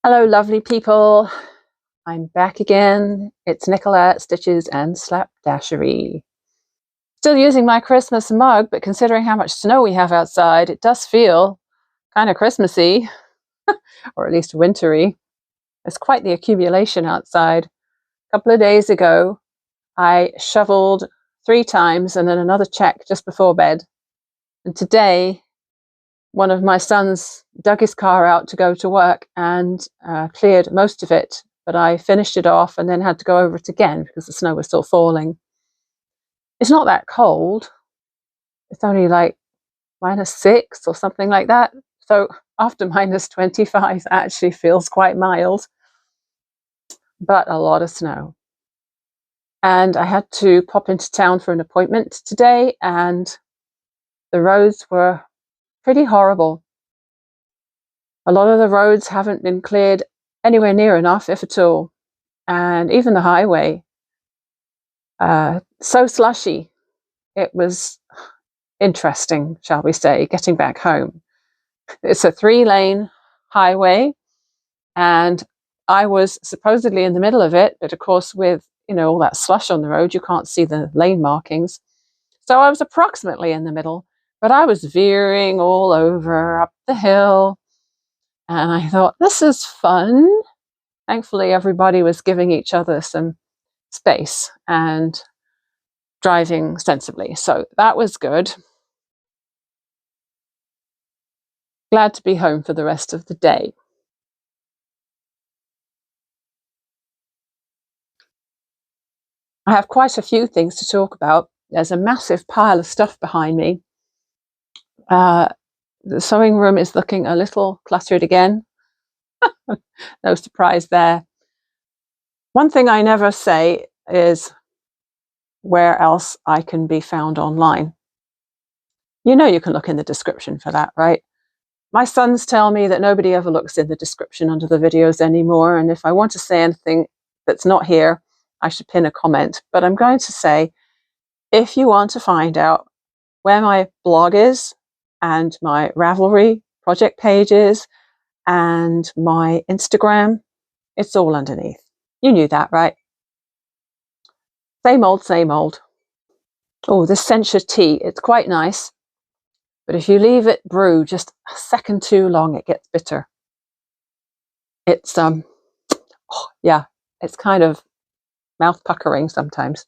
Hello, lovely people. I'm back again. It's Nicolette Stitches and Slapdashery. Still using my Christmas mug, but considering how much snow we have outside, it does feel kind of Christmassy, or at least wintry. It's quite the accumulation outside. A couple of days ago, I shoveled 3 times and then another check just before bed. And today, one of my sons dug his car out to go to work and cleared most of it, but I finished it off and then had to go over it again because the snow was still falling. It's not that cold. It's only like -6 or something like that. So after -25 actually feels quite mild, but a lot of snow. And I had to pop into town for an appointment today, and the roads were pretty horrible. A lot of the roads haven't been cleared anywhere near enough, if at all. And even the highway, so slushy. It was interesting, shall we say, getting back home. It's a 3-lane highway, and I was supposedly in the middle of it, but of course with, all that slush on the road, you can't see the lane markings. So I was approximately in the middle, but I was veering all over up the hill. And I thought, this is fun. Thankfully, everybody was giving each other some space and driving sensibly. So that was good. Glad to be home for the rest of the day. I have quite a few things to talk about. There's a massive pile of stuff behind me. The sewing room is looking a little cluttered again. No surprise there. One thing I never say is where else I can be found online. You can look in the description for that, right? My sons tell me that nobody ever looks in the description under the videos anymore, and if I want to say anything that's not here, I should pin a comment. But I'm going to say, if you want to find out where my blog is, and my Ravelry project pages, and my Instagram, it's all underneath. You knew that, right? Same old, same old. Oh, this Sencha tea, it's quite nice. But if you leave it brew just a second too long, it gets bitter. It's, yeah, it's kind of mouth puckering sometimes.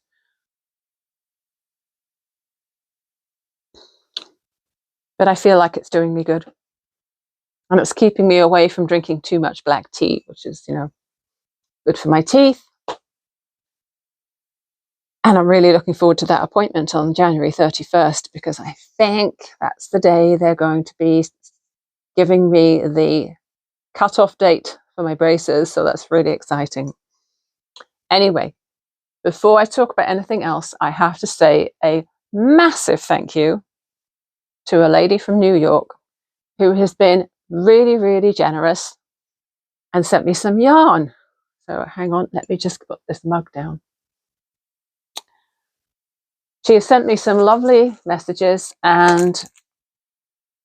But I feel like it's doing me good. And it's keeping me away from drinking too much black tea, which is, good for my teeth. And I'm really looking forward to that appointment on January 31st, because I think that's the day they're going to be giving me the cut-off date for my braces. So that's really exciting. Anyway, before I talk about anything else, I have to say a massive thank you to a lady from New York who has been really, really generous and sent me some yarn. So hang on, let me just put this mug down. She has sent me some lovely messages and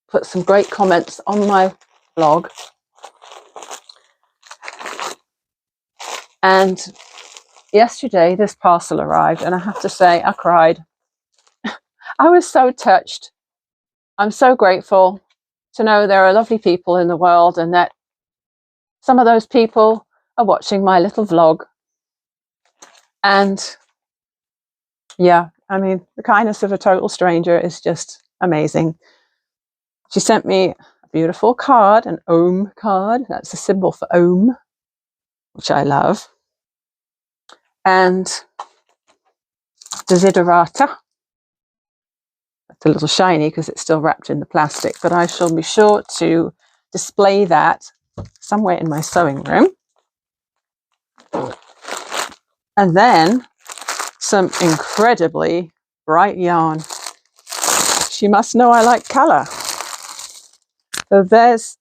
put some great comments on my blog. And yesterday this parcel arrived, and I have to say I cried. I was so touched. I'm so grateful to know there are lovely people in the world, and that some of those people are watching my little vlog. And yeah, I mean, the kindness of a total stranger is just amazing. She sent me a beautiful card, an Om card. That's a symbol for Om, which I love. And Desiderata. It's a little shiny because it's still wrapped in the plastic, but I shall be sure to display that somewhere in my sewing room. And then some incredibly bright yarn. She must know I like colour. So there's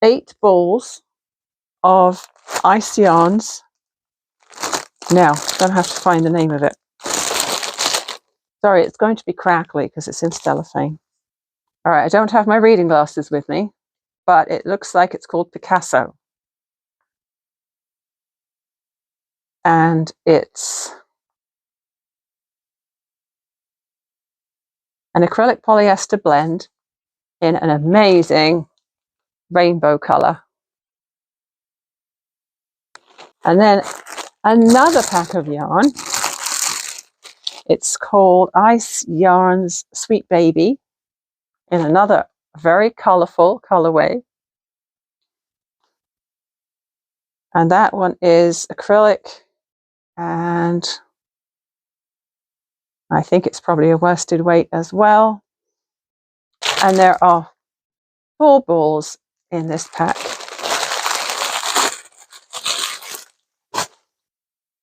8 balls of ice yarns. Now, I'm going to have to find the name of it. Sorry, it's going to be crackly because it's in cellophane. All right, I don't have my reading glasses with me. but it looks like it's called Picasso. And it's an acrylic polyester blend in an amazing rainbow color. And then another pack of yarn. It's called Ice Yarns Sweet Baby in another very colorful colorway. And that one is acrylic, and I think it's probably a worsted weight as well. And there are 4 balls in this pack.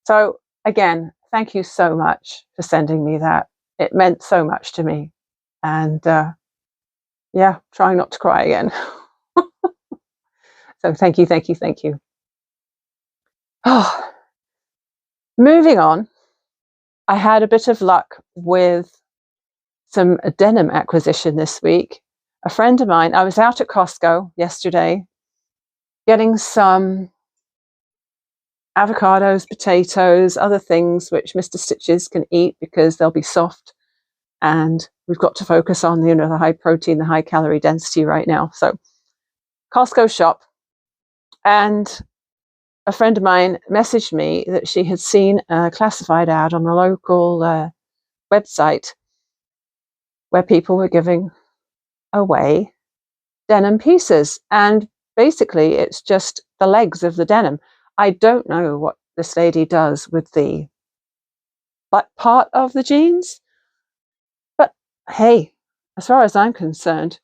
So again, thank you so much for sending me that. It meant so much to me. And yeah, trying not to cry again. So thank you, thank you, thank you. Oh, moving on, I had a bit of luck with some denim acquisition this week. A friend of mine, I was out at Costco yesterday getting some avocados, potatoes, other things which Mr. Stitches can eat because they'll be soft. And we've got to focus on, you know, the high protein, the high calorie density right now. So Costco shop. And a friend of mine messaged me that she had seen a classified ad on the local website where people were giving away denim pieces. And basically it's just the legs of the denim. I don't know what this lady does with the butt part of the jeans, but hey, as far as I'm concerned,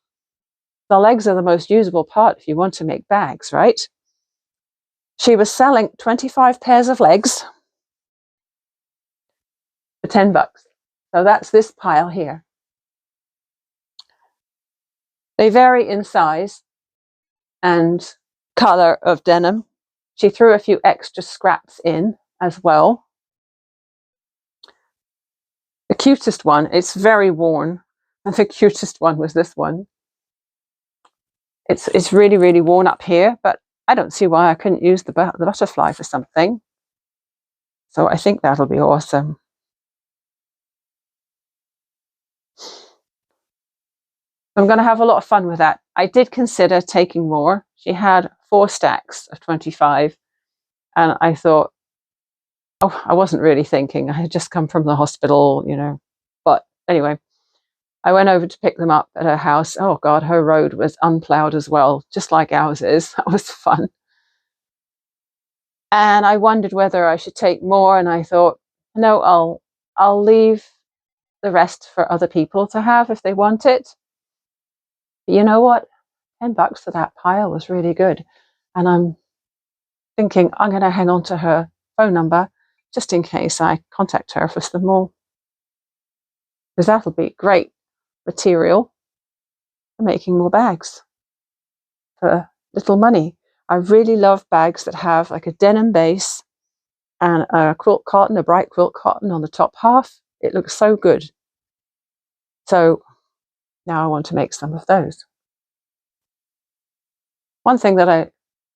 the legs are the most usable part if you want to make bags, right? She was selling 25 pairs of legs for $10. So that's this pile here. They vary in size and color of denim. She threw a few extra scraps in as well. The cutest one, it's very worn, and the cutest one was this one. It's really, really worn up here, but I don't see why I couldn't use the butterfly for something. So I think that'll be awesome. I'm going to have a lot of fun with that. I did consider taking more. She had 4 stacks of 25, and I thought, oh, I wasn't really thinking. I had just come from the hospital, you know. But anyway, I went over to pick them up at her house. Oh God, her road was unplowed as well, just like ours is. That was fun. And I wondered whether I should take more, and I thought, no, I'll leave the rest for other people to have if they want it. But you know what? $10 for that pile was really good. And I'm thinking I'm going to hang on to her phone number just in case I contact her for some more. Because that'll be great material for making more bags for little money. I really love bags that have like a denim base and a quilt cotton, a bright quilt cotton on the top half. It looks so good. So now I want to make some of those. One thing that I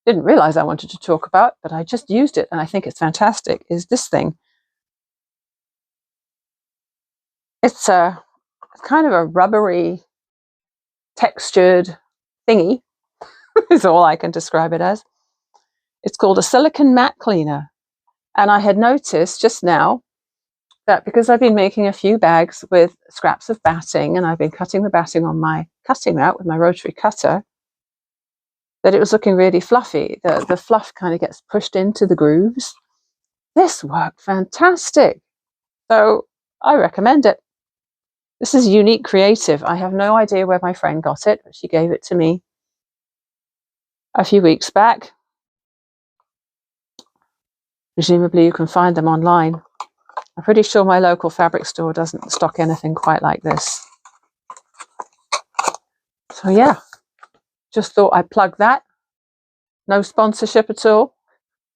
didn't realize I wanted to talk about, but I just used it and I think it's fantastic, is this thing. It's kind of a rubbery, textured thingy, is all I can describe it as. It's called a silicone mat cleaner. And I had noticed just now that because I've been making a few bags with scraps of batting and I've been cutting the batting on my cutting mat with my rotary cutter, that it was looking really fluffy. The fluff kind of gets pushed into the grooves. This worked fantastic. So I recommend it. This is unique creative. I have no idea where my friend got it, but she gave it to me a few weeks back. Presumably you can find them online. I'm pretty sure my local fabric store doesn't stock anything quite like this. So yeah, just thought I'd plug that. No sponsorship at all.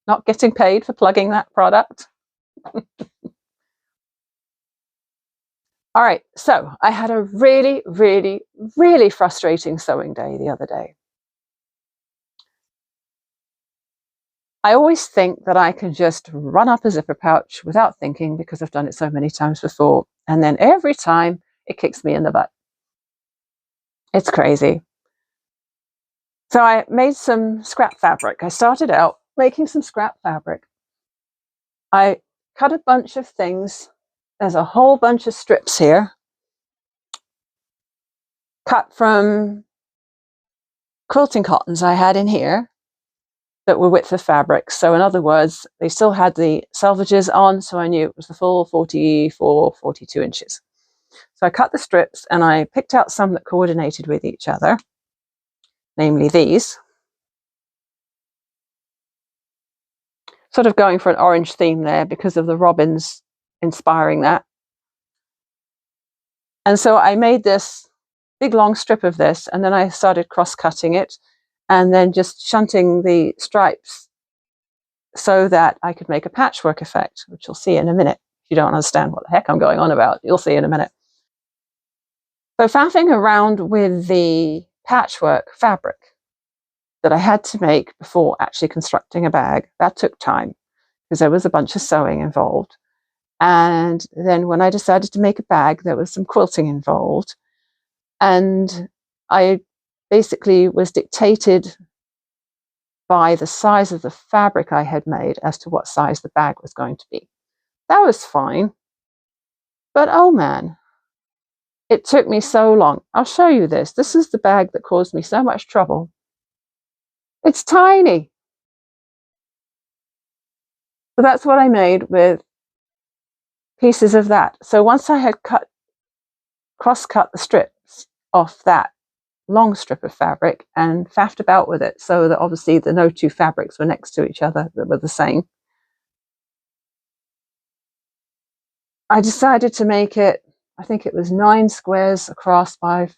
Not getting paid for plugging that product. All right, so I had a really, really, really frustrating sewing day the other day. I always think that I can just run up a zipper pouch without thinking because I've done it so many times before. And then every time it kicks me in the butt. It's crazy. So I made some scrap fabric. I started out making some scrap fabric. I cut a bunch of things. There's a whole bunch of strips here, cut from quilting cottons I had in here that were width of fabric. So in other words, they still had the selvages on, so I knew it was the full 44, 42 inches. So I cut the strips and I picked out some that coordinated with each other, namely these. Sort of going for an orange theme there because of the robins inspiring that. And so I made this big long strip of this, and then I started cross-cutting it and then just shunting the stripes so that I could make a patchwork effect, which you'll see in a minute. If you don't understand what the heck I'm going on about, you'll see in a minute. So faffing around with the patchwork fabric that I had to make before actually constructing a bag, that took time because there was a bunch of sewing involved. And then when I decided to make a bag, there was some quilting involved. And I basically was dictated by the size of the fabric I had made as to what size the bag was going to be. That was fine. But oh man, it took me so long. I'll show you this. This is the bag that caused me so much trouble. It's tiny. So that's what I made with pieces of that. So once I had cross-cut the strips off that long strip of fabric and faffed about with it so that obviously the no two fabrics were next to each other that were the same, I decided to make it, I think it was 9 squares across by,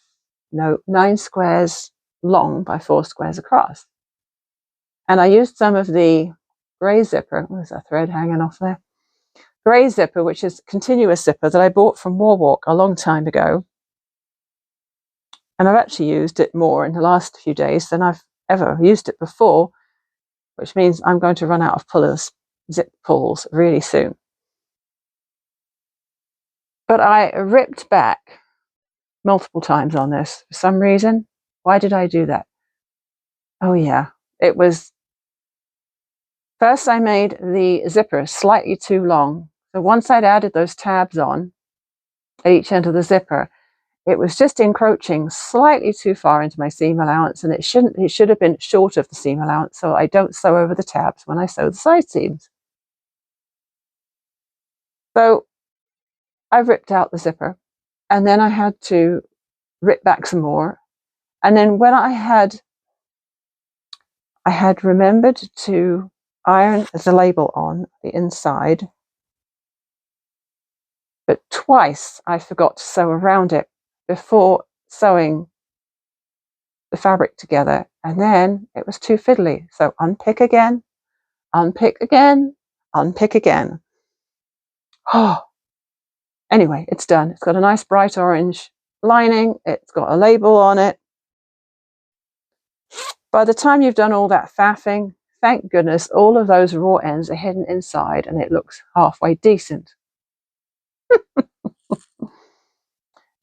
no, 9 squares long by 4 squares across. And I used some of the grey zipper, there's a thread hanging off there, grey zipper, which is continuous zipper that I bought from Warwalk a long time ago. And I've actually used it more in the last few days than I've ever used it before, which means I'm going to run out of pullers, zip pulls really soon. But I ripped back multiple times on this for some reason. Why did I do that? Oh yeah, it was, first I made the zipper slightly too long. So once I'd added those tabs on at each end of the zipper, it was just encroaching slightly too far into my seam allowance, and it should have been short of the seam allowance, so I don't sew over the tabs when I sew the side seams. So I ripped out the zipper, and then I had to rip back some more. And then when I had remembered to iron the label on the inside, but twice I forgot to sew around it before sewing the fabric together, and then it was too fiddly. So unpick again, unpick again, unpick again. Oh, anyway, it's done. It's got a nice bright orange lining. It's got a label on it. By the time you've done all that faffing, thank goodness all of those raw ends are hidden inside and it looks halfway decent.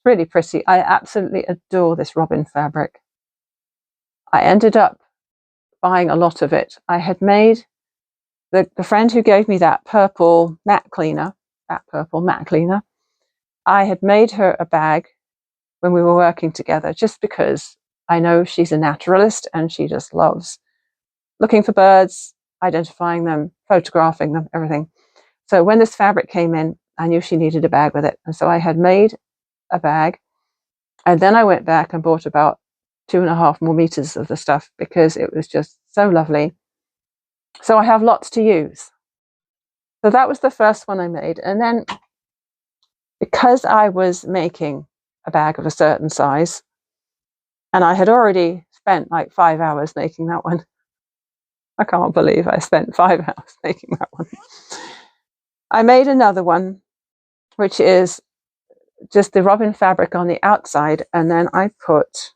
Really pretty. I absolutely adore this robin fabric. I ended up buying a lot of it. I had made, the friend who gave me that purple matte cleaner, I had made her a bag when we were working together, just because I know she's a naturalist and she just loves looking for birds, identifying them, photographing them, everything. So when this fabric came in, I knew she needed a bag with it. And so I had made a bag, and then I went back and bought about 2.5 more meters of the stuff because it was just so lovely. So I have lots to use. So that was the first one I made. And then because I was making a bag of a certain size, and I had already spent like 5 hours making that one. I can't believe I spent 5 hours making that one. I made another one, which is just the robin fabric on the outside, and then I put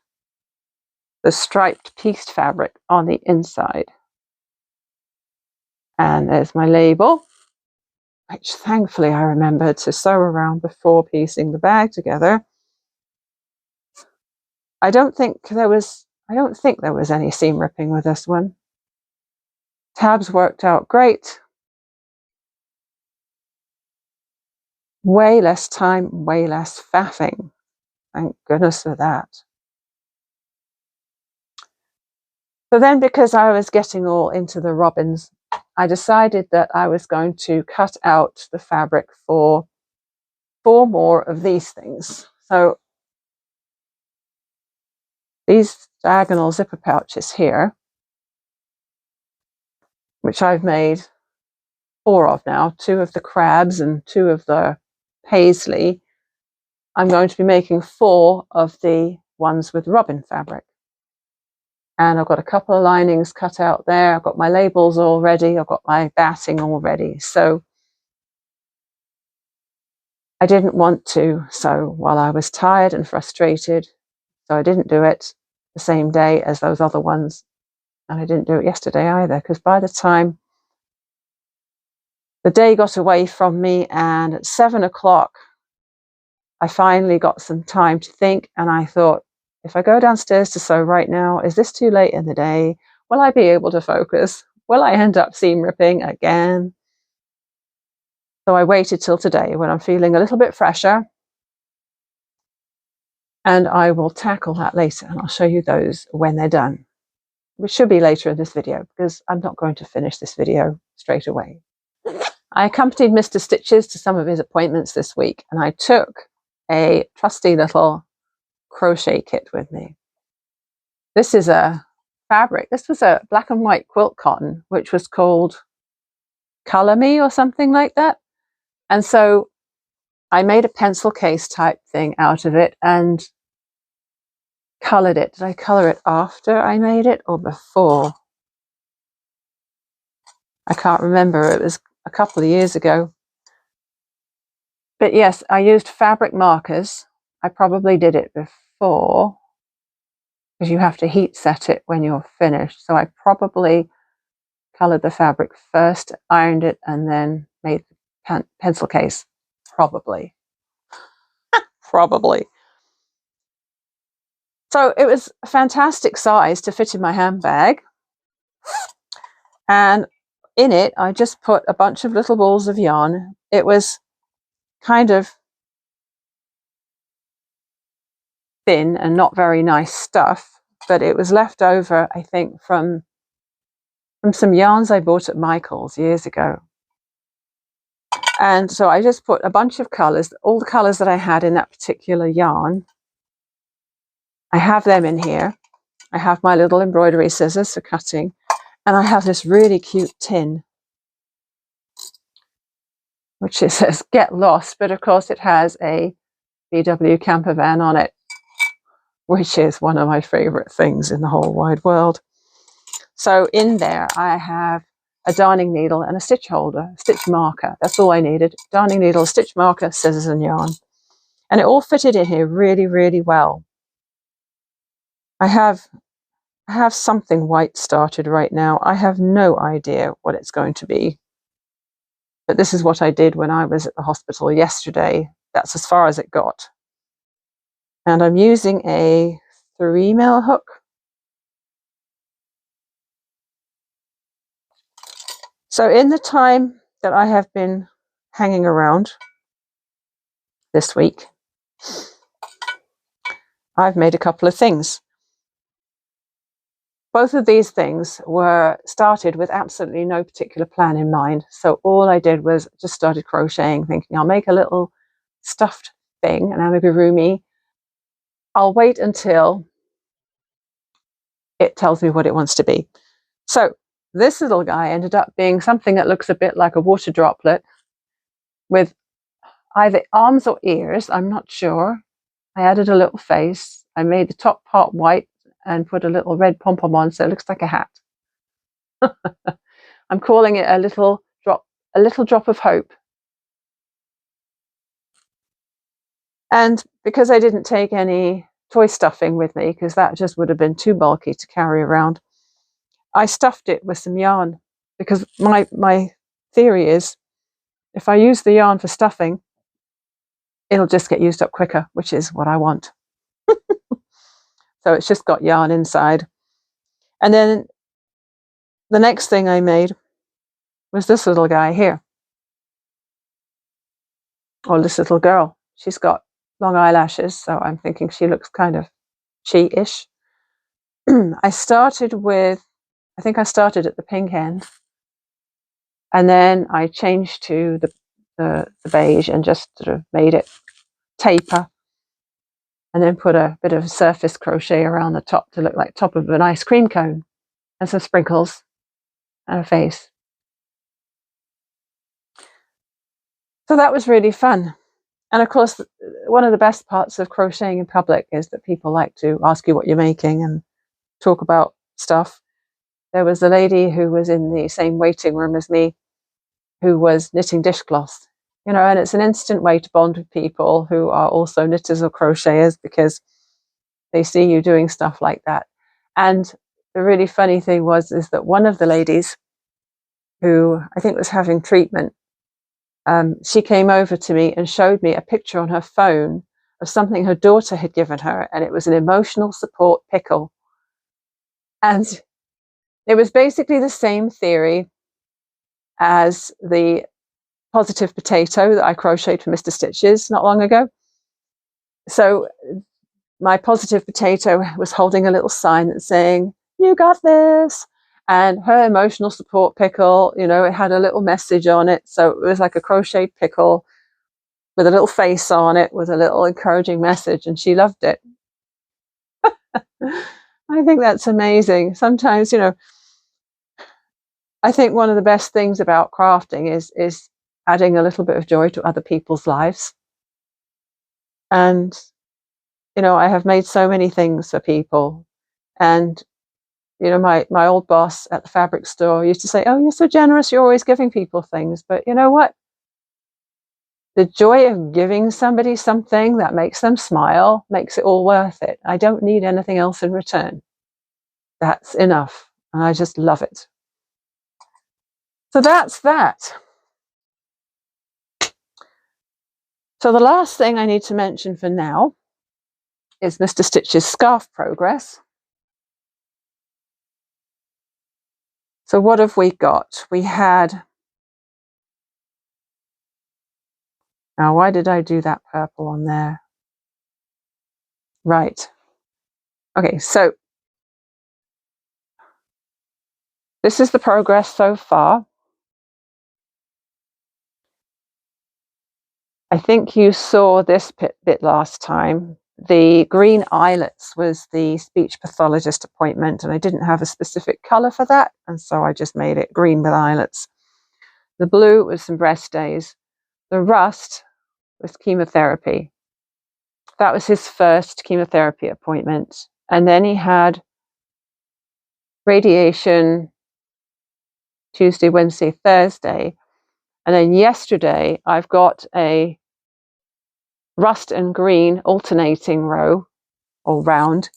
the striped pieced fabric on the inside. And there's my label, which thankfully I remembered to sew around before piecing the bag together. I don't think there was any seam ripping with this one. Tabs worked out great. Way less time, way less faffing. Thank goodness for that. So then, because I was getting all into the robins, I decided that I was going to cut out the fabric for 4 more of these things. So these diagonal zipper pouches here, which I've made 4 of now, 2 of the crabs and 2 of the paisley. I'm going to be making 4 of the ones with robin fabric. And I've got a couple of linings cut out there. I've got my labels all ready. I've got my batting all ready. So I didn't want to sew while I was tired and frustrated. So I didn't do it the same day as those other ones. And I didn't do it yesterday either, because by the time the day got away from me and at 7 o'clock, I finally got some time to think. And I thought, if I go downstairs to sew right now, is this too late in the day? Will I be able to focus? Will I end up seam ripping again? So I waited till today when I'm feeling a little bit fresher. And I will tackle that later, and I'll show you those when they're done, which should be later in this video, because I'm not going to finish this video straight away. I accompanied Mr. Stitches to some of his appointments this week, and I took a trusty little crochet kit with me. This is a fabric. This was a black and white quilt cotton, which was called Color Me or something like that. And so I made a pencil case type thing out of it and colored it. Did I color it after I made it or before? I can't remember. It was a couple of years ago. But yes, I used fabric markers. I probably did it before, because you have to heat set it when you're finished. So I probably colored the fabric first, ironed it, and then made the pencil case. Probably. Probably. So it was a fantastic size to fit in my handbag. And in it, I just put a bunch of little balls of yarn. It was kind of thin and not very nice stuff, but it was left over, I think, from some yarns I bought at Michael's years ago. And so I just put a bunch of colors, all the colors that I had in that particular yarn. I have them in here. I have my little embroidery scissors for cutting, and I have this really cute tin, which it says "Get Lost," but of course it has a VW camper van on it, which is one of my favorite things in the whole wide world. So in there I have a darning needle and a stitch holder, stitch marker. That's all I needed. Darning needle, stitch marker, scissors and yarn. And it all fitted in here really, really well. I have something white started right now. I have no idea what it's going to be. But this is what I did when I was at the hospital yesterday. That's as far as it got. And I'm using a 3mm hook. So in the time that I have been hanging around this week, I've made a couple of things. Both of these things were started with absolutely no particular plan in mind. So all I did was just started crocheting, thinking I'll make a little stuffed thing, an amigurumi. I'll wait until it tells me what it wants to be. So this little guy ended up being something that looks a bit like a water droplet with either arms or ears, I'm not sure. I added a little face. I made the top part white and put a little red pom-pom on, so it looks like a hat. I'm calling it a little drop of hope. And because I didn't take any toy stuffing with me, because that just would have been too bulky to carry around, I stuffed it with some yarn, because my theory is if I use the yarn for stuffing, it'll just get used up quicker, which is what I want. So it's just got yarn inside. And then the next thing I made was this little guy here, or this little girl. She's got long eyelashes, so I'm thinking she looks kind of she-ish. I started at the pink end, and then I changed to the beige and just sort of made it taper, and then put a bit of surface crochet around the top to look like top of an ice cream cone, and some sprinkles and a face. So that was really fun. And of course, one of the best parts of crocheting in public is that people like to ask you what you're making and talk about stuff. There was a lady who was in the same waiting room as me who was knitting dishcloths, and it's an instant way to bond with people who are also knitters or crocheters because they see you doing stuff like that. And the really funny thing is that one of the ladies who I think was having treatment, she came over to me and showed me a picture on her phone of something her daughter had given her, and it was an emotional support pickle. And it was basically the same theory as the positive potato that I crocheted for Mr. Stitches not long ago. So my positive potato was holding a little sign that's saying, "You got this." And her emotional support pickle, it had a little message on it. So it was like a crocheted pickle with a little face on it with a little encouraging message, and she loved it. I think that's amazing. Sometimes, I think one of the best things about crafting is adding a little bit of joy to other people's lives. And, I have made so many things for people. And my old boss at the fabric store used to say, "Oh, you're so generous, you're always giving people things." But you know what? The joy of giving somebody something that makes them smile makes it all worth it. I don't need anything else in return. That's enough. And I just love it. So that's that. So the last thing I need to mention for now is Mr. Stitch's scarf progress. So what have we got? We had, now why did I do that purple on there? Right. Okay, so this is the progress so far. I think you saw this bit last time. The green eyelets was the speech pathologist appointment, and I didn't have a specific colour for that, and so I just made it green with eyelets. The blue was some breast days. The rust was chemotherapy. That was his first chemotherapy appointment. And then he had radiation Tuesday, Wednesday, Thursday. And then yesterday, I've got a rust and green alternating row or round.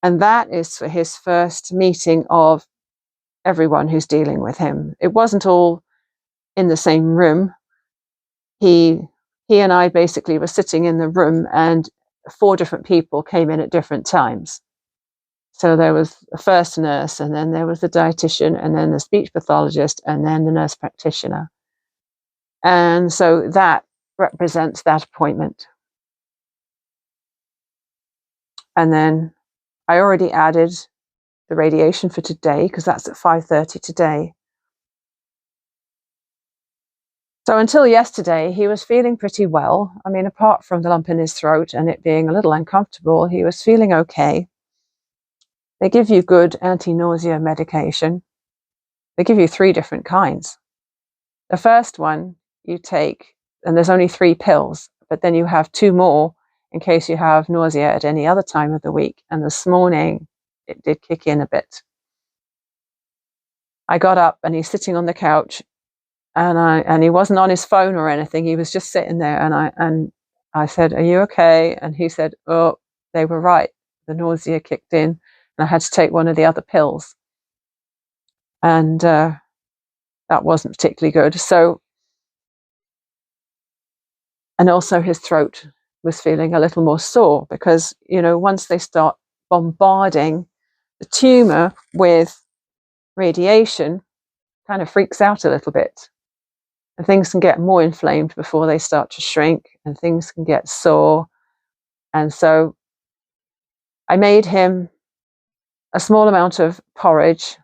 And that is for his first meeting of everyone who's dealing with him. It wasn't all in the same room. He and I basically were sitting in the room, and 4 different people came in at different times. So there was the first nurse, and then there was the dietitian, and then the speech pathologist, and then the nurse practitioner. And so that represents that appointment. And then I already added the radiation for today, because that's at 5:30 today. So until yesterday, he was feeling pretty well. I mean, apart from the lump in his throat and it being a little uncomfortable, he was feeling okay. They give you good anti-nausea medication. They give you 3 different kinds. The first one you take, and there's only 3 pills, but then you have 2 more in case you have nausea at any other time of the week. And this morning, it did kick in a bit. I got up and he's sitting on the couch, and he wasn't on his phone or anything. He was just sitting there, and I said, "Are you okay?" And he said, "Oh, they were right. The nausea kicked in, and I had to take one of the other pills." And that wasn't particularly good. So, and also his throat was feeling a little more sore because, you know, once they start bombarding the tumor with radiation, kind of freaks out a little bit. And things can get more inflamed before they start to shrink, and things can get sore. And so I made him a small amount of porridge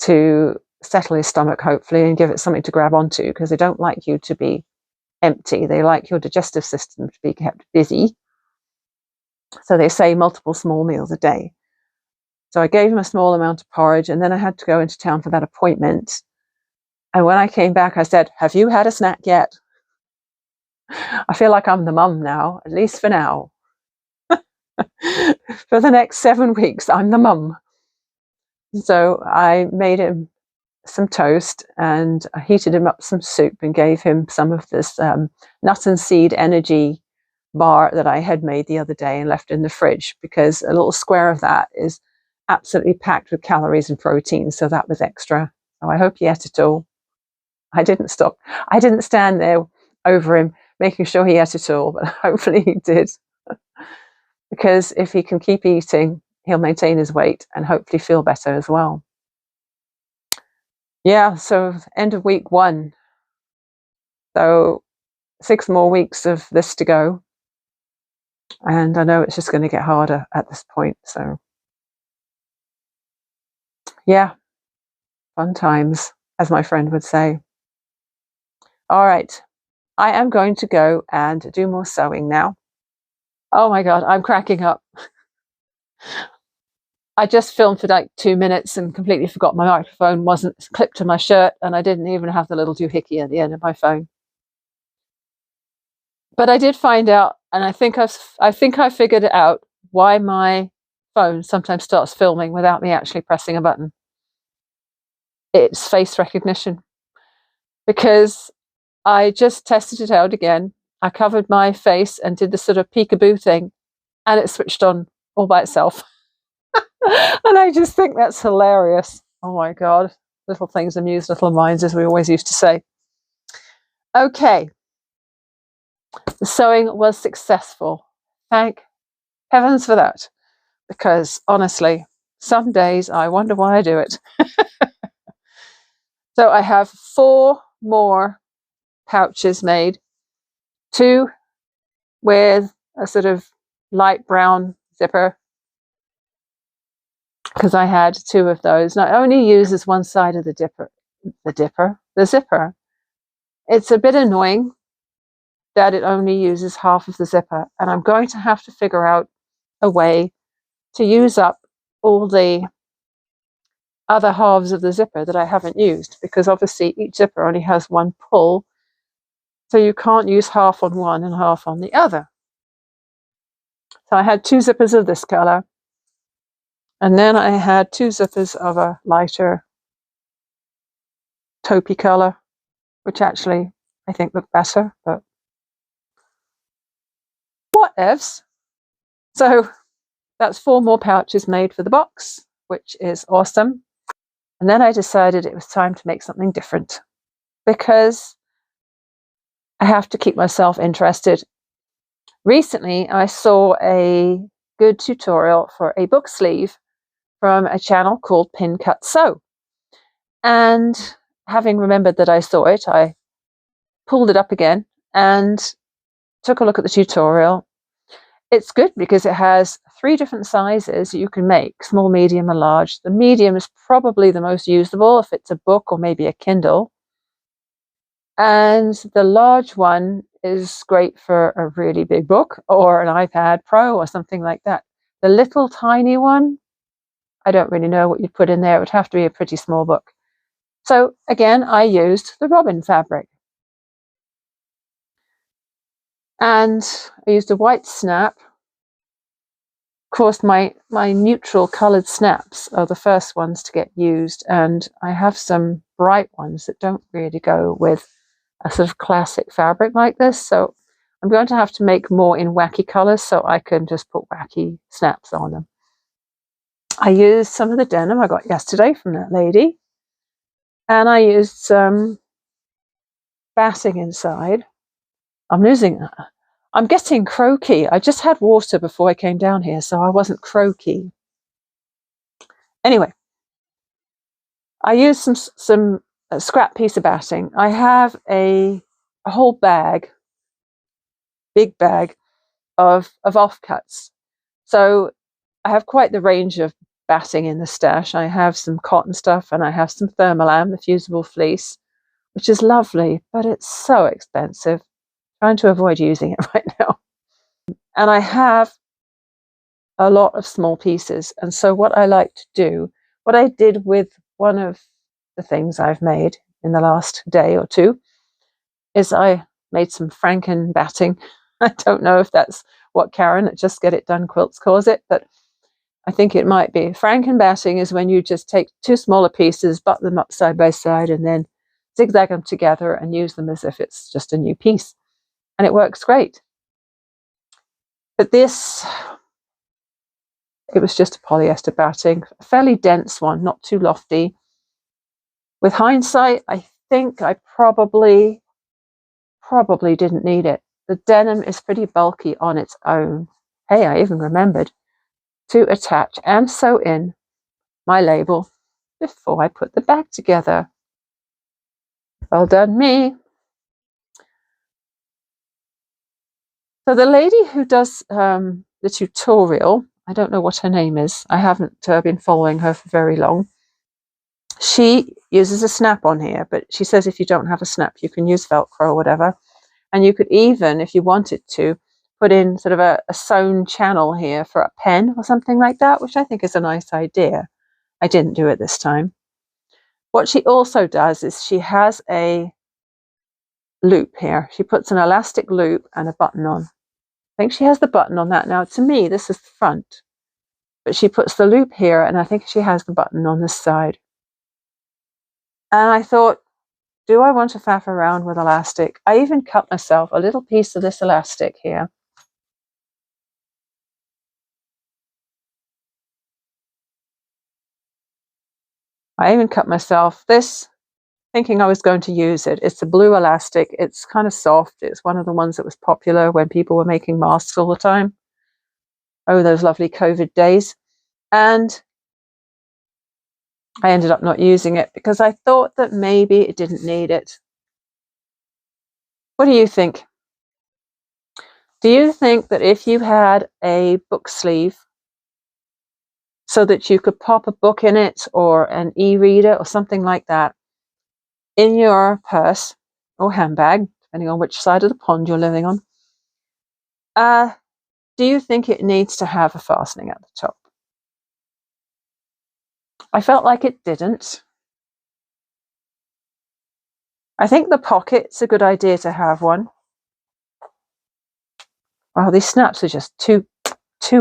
to settle his stomach, hopefully, and give it something to grab onto, because they don't like you to be empty. They like your digestive system to be kept busy. So they say multiple small meals a day. So I gave him a small amount of porridge, and then I had to go into town for that appointment. And when I came back, I said, "Have you had a snack yet?" I feel like I'm the mum now, at least for now. For the next 7 weeks, I'm the mum. So I made him some toast, and I heated him up some soup and gave him some of this nut and seed energy bar that I had made the other day and left in the fridge, because a little square of that is absolutely packed with calories and protein. So that was extra. So I hope he ate it all. I didn't stop. I didn't stand there over him making sure he ate it all, but hopefully he did. Because if he can keep eating, he'll maintain his weight and hopefully feel better as well. Yeah, so end of week 1. So 6 more weeks of this to go. And I know it's just going to get harder at this point. So yeah, fun times, as my friend would say. All right, I am going to go and do more sewing now. Oh my God, I'm cracking up. I just filmed for like 2 minutes and completely forgot my microphone wasn't clipped to my shirt, and I didn't even have the little doohickey at the end of my phone. But I did find out, and I think I figured it out, why my phone sometimes starts filming without me actually pressing a button. It's face recognition. Because I just tested it out again. I covered my face and did the sort of peekaboo thing, and it switched on all by itself. And I just think that's hilarious. Oh my God. Little things amuse little minds, as we always used to say. Okay. The sewing was successful. Thank heavens for that. Because honestly, some days I wonder why I do it. So I have 4 more pouches made. 2 with a sort of light brown zipper, because I had 2 of those. And I only uses one side of the zipper. It's a bit annoying that it only uses half of the zipper, and I'm going to have to figure out a way to use up all the other halves of the zipper that I haven't used, because obviously each zipper only has 1 pull, so you can't use half on one and half on the other. So I had 2 zippers of this color, and then I had 2 zippers of a lighter taupey color, which actually I think look better, but whatevs. So that's 4 more pouches made for the box, which is awesome. And then I decided it was time to make something different, because I have to keep myself interested. Recently, I saw a good tutorial for a book sleeve from a channel called Pin Cut Sew. And having remembered that I saw it, I pulled it up again and took a look at the tutorial. It's good because it has 3 different sizes you can make: small, medium, and large. The medium is probably the most usable if it's a book or maybe a Kindle. And the large one is great for a really big book or an iPad Pro or something like that. The little tiny one, I don't really know what you'd put in there. It would have to be a pretty small book. So again, I used the robin fabric. And I used a white snap. Of course, my neutral coloured snaps are the first ones to get used, and I have some bright ones that don't really go with a sort of classic fabric like this. So I'm going to have to make more in wacky colours so I can just put wacky snaps on them. I used some of the denim I got yesterday from that lady. And I used some batting inside. I'm getting croaky. I just had water before I came down here, so I wasn't croaky. Anyway, I used some scrap piece of batting. I have a whole bag, big bag of offcuts. So I have quite the range of batting in the stash. I have some cotton stuff and I have some thermolam, the fusible fleece, which is lovely, but it's so expensive. Trying to avoid using it right now. And I have a lot of small pieces. And so what I like to do, what I did with one of the things I've made in the last day or two, is I made some Franken batting. I don't know if that's what Karen at Just Get It Done Quilts calls it, but I think it might be. Franken batting is when you just take two smaller pieces, butt them up side by side, and then zigzag them together and use them as if it's just a new piece. And it works great. But this, it was just a polyester batting, a fairly dense one, not too lofty. With hindsight, I think I probably didn't need it. The denim is pretty bulky on its own. Hey, I even remembered to attach and sew in my label before I put the bag together. Well done, me. So the lady who does the tutorial, I don't know what her name is. I haven't been following her for very long. She uses a snap on here, but she says if you don't have a snap, you can use Velcro or whatever. And you could even, if you wanted to, put in sort of a sewn channel here for a pen or something like that, which I think is a nice idea. I didn't do it this time. What she also does is she has a loop here. She puts an elastic loop and a button on. I think she has the button on that. Now, to me, this is the front. But she puts the loop here, and I think she has the button on this side. And I thought, do I want to faff around with elastic? I even cut myself a little piece of this elastic here. I even cut myself this, thinking I was going to use it. It's a blue elastic. It's kind of soft. It's one of the ones that was popular when people were making masks all the time. Oh, those lovely COVID days. And I ended up not using it because I thought that maybe it didn't need it. What do you think? Do you think that if you had a book sleeve so that you could pop a book in it or an e-reader or something like that in your purse or handbag, depending on which side of the pond you're living on, do you think it needs to have a fastening at the top? I felt like it didn't. I think the pocket's a good idea to have one. Wow, these snaps are just too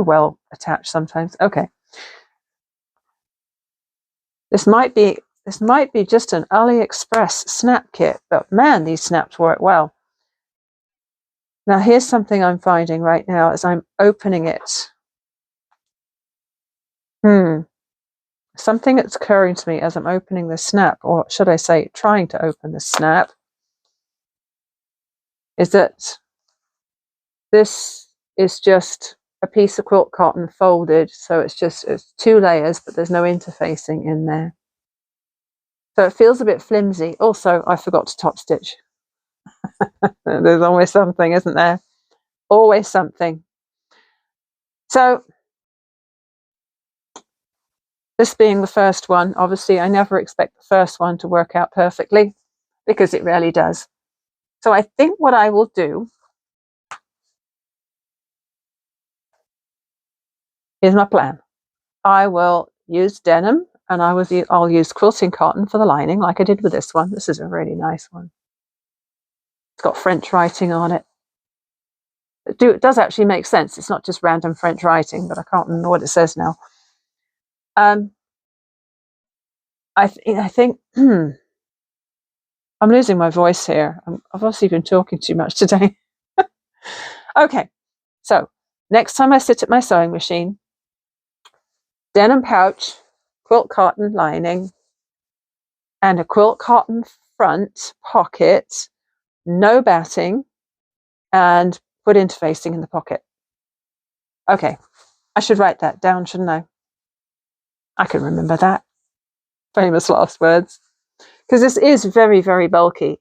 well attached sometimes. Okay. This might be just an AliExpress snap kit, but man, these snaps work well. Now, here's something I'm finding right now as I'm opening it. Something that's occurring to me as I'm opening the snap, or should I say, trying to open the snap, is that this is just a piece of quilt cotton folded, so it's two layers, but there's no interfacing in there. So it feels a bit flimsy. Also, I forgot to top stitch. There's always something, isn't there? Always something. So this being the first one, obviously I never expect the first one to work out perfectly because it rarely does. So I think what I will do, here's my plan. I will use denim and I'll use quilting cotton for the lining like I did with this one. This is a really nice one. It's got French writing on it. It does actually make sense. It's not just random French writing, but I can't remember what it says now. I think I'm losing my voice here. I've obviously been talking too much today. Okay, so next time I sit at my sewing machine, denim pouch, quilt cotton lining, and a quilt cotton front pocket, no batting, and put interfacing in the pocket. Okay, I should write that down, shouldn't I? I can remember that. Famous last words. Because this is very, very bulky.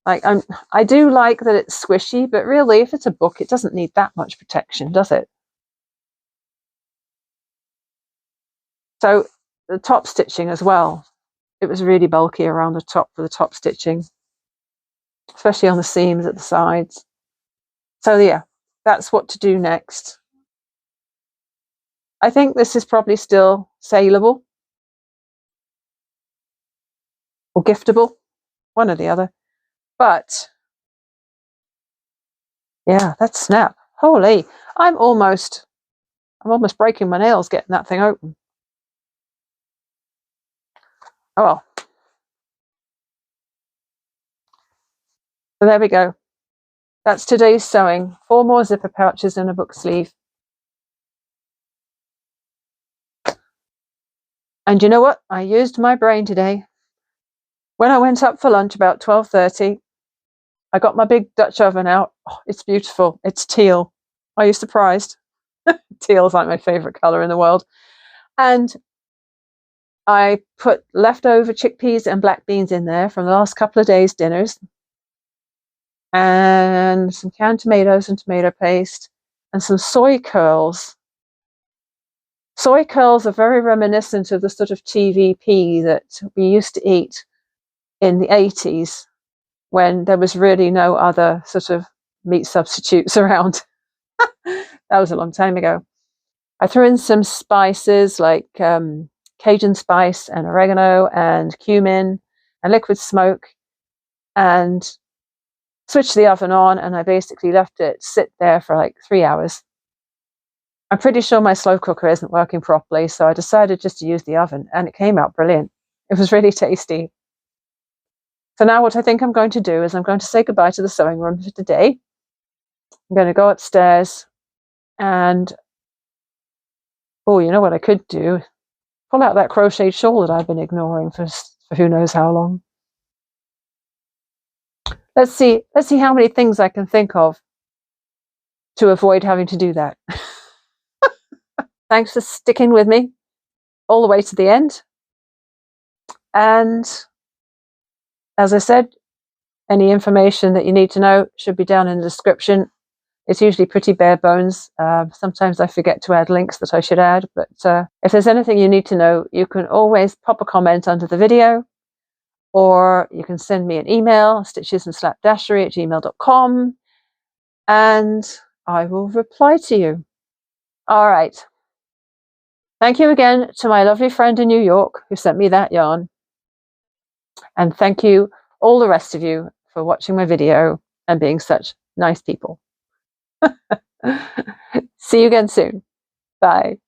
Like I do like that it's squishy, but really, if it's a book, it doesn't need that much protection, does it? So the top stitching as well. It was really bulky around the top for the top stitching, especially on the seams at the sides. So yeah, that's what to do next. I think this is probably still saleable or giftable, one or the other. But yeah, that's snap. Holy, I'm almost breaking my nails getting that thing open. Oh well. So there we go. That's today's sewing. 4 more zipper pouches and a book sleeve. And you know what? I used my brain today. When I went up for lunch about 12:30, I got my big Dutch oven out. Oh, it's beautiful. It's teal. Are you surprised? Teal is like my favorite color in the world. And I put leftover chickpeas and black beans in there from the last couple of days' dinners, and some canned tomatoes and tomato paste, and some soy curls. Soy curls are very reminiscent of the sort of TVP that we used to eat in the 80s when there was really no other sort of meat substitutes around. That was a long time ago. I threw in some spices like Cajun spice and oregano and cumin and liquid smoke, and switched the oven on, and I basically left it sit there for like 3 hours. I'm pretty sure my slow cooker isn't working properly, so I decided just to use the oven, and it came out brilliant. It was really tasty. So now what I think I'm going to do is I'm going to say goodbye to the sewing room for today. I'm going to go upstairs and, oh, you know what I could do? Pull out that crocheted shawl that I've been ignoring for who knows how long. Let's see how many things I can think of to avoid having to do that. Thanks for sticking with me all the way to the end. And as I said, any information that you need to know should be down in the description. It's usually pretty bare bones. Sometimes I forget to add links that I should add, but if there's anything you need to know, you can always pop a comment under the video, or you can send me an email, stitchesandslapdashery@gmail.com, and I will reply to you. All right. Thank you again to my lovely friend in New York who sent me that yarn. And thank you, all the rest of you, for watching my video and being such nice people. See you again soon. Bye.